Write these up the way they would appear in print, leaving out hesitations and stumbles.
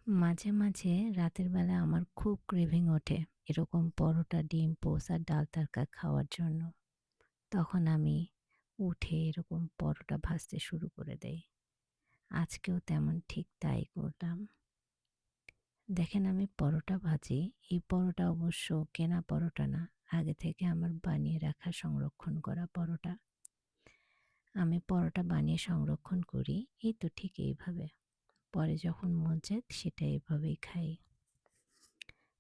মাঝে, মাঝে রাতের বেলা আমার খুব ক্রেভিং ওঠে এরকম পরোটা, ডিম, পোস্ট আর ডাল তড়কা খাওয়ার জন্য। তখন আমি উঠে এরকম পরোটা ভাজতে শুরু করে দেই। আজকেও তেমন ঠিক তাই করলাম। দেখেন আমি পরোটা ভাজি, এই পরোটা অবশ্য কেনা পরোটা না। আগে থেকে আমার বানিয়ে রাখা সংরক্ষণ করা পরোটা। আমি পরোটা বানিয়ে সংরক্ষণ করি এই তো ঠিক এইভাবে। পরে যখন মন চায় সেটা এভাবেই খাই।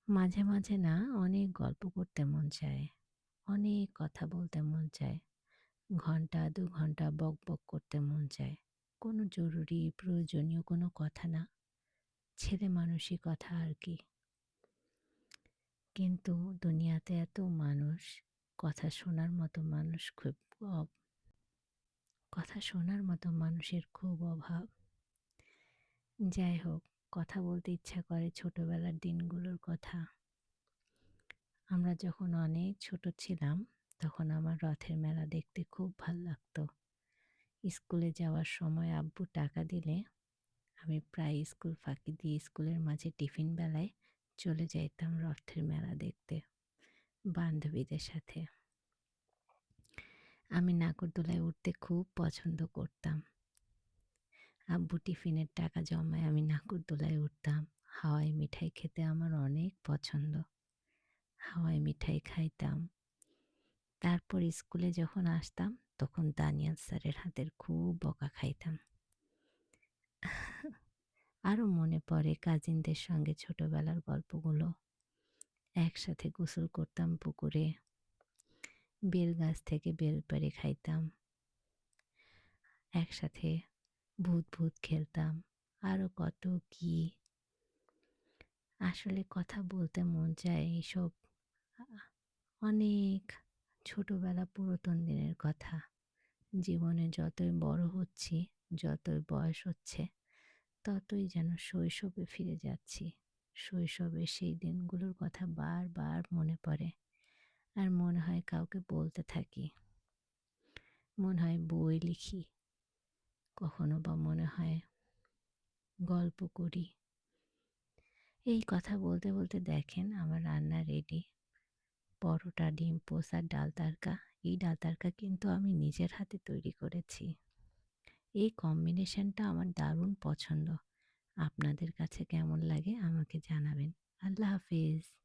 মাঝে, মাঝে না অনেক গল্প করতে মন চায়, অনেক কথা বলতে মন চায়। ঘন্টা ২ ঘন্টা বকবক করতে মন চায়। কোনো জরুরি প্রয়োজনীয় কোনো কথা না, ছেলে মানুষই কথা আর কি। কিন্তু দুনিয়াতে এত মানুষ, কথা শোনার মতো মানুষ খুব অ কথা শোনার মতো মানুষের খুব অভাব। যাই হোক, কথা বলতে ইচ্ছা করে ছোটবেলার দিনগুলোর কথা। আমরা যখন অনেক ছোট ছিলাম, তখন আমার রথের মেলা দেখতে খুব ভাল লাগতো। স্কুলে যাওয়ার সময় আব্বু টাকা দিলে আমি প্রায় স্কুল ফাঁকি দিয়ে স্কুলের মাঝে টিফিন বেলায় চলে যাইতাম রথের মেলা দেখতে বান্ধবীদের সাথে। আমি নাগরদোলায় উঠতে খুব পছন্দ করতাম। আব্বু টিফিনের টাকা জমায় আমি নাগরদোলায় উঠতাম। হাওয়াই মিঠাই খেতে আমার অনেক পছন্দ। হাওয়াই মিঠাই খাইতাম। তারপর স্কুলে যখন আসতাম তখন দানিয়াল স্যারের হাতের খুব বকা খাইতাম। আরো মনে পড়ে কাজিনদের সঙ্গে ছোটবেলার গল্পগুলো। একসাথে গোসল করতাম পুকুরে, বেল গাছ থেকে বেল পেড়ে খাইতাম, একসাথে ভূত ভূত খেলতাম, আরো কত কি। আসলে কথা বলতে মন চায় এইসব আ- অনেক ছোটবেলা পুরাতন দিনের কথা। জীবনে যতই বড় হচ্ছি, যতই বয়স হচ্ছে, ততই যেন শৈশবে ফিরে যাচ্ছি। শৈশবের সেই দিনগুলোর কথা বারবার মনে পড়ে। আর মনে হয় কাউকে বলতে থাকি। মনে হয় বই লিখি। কখনো বা মনে হয় গল্প করি। এই কথা বলতে বলতে দেখেন আমার রান্না রেডি। পরোটা, ডিম পোস্ত আর ডাল তড়কা। এই ডাল তড়কা কিন্তু আমি নিজের হাতে তৈরি করেছি। এই কম্বিনেশনটা আমার দারুণ পছন্দ। আপনাদের কাছে কেমন লাগে আমাকে জানাবেন। আল্লাহ হাফিজ।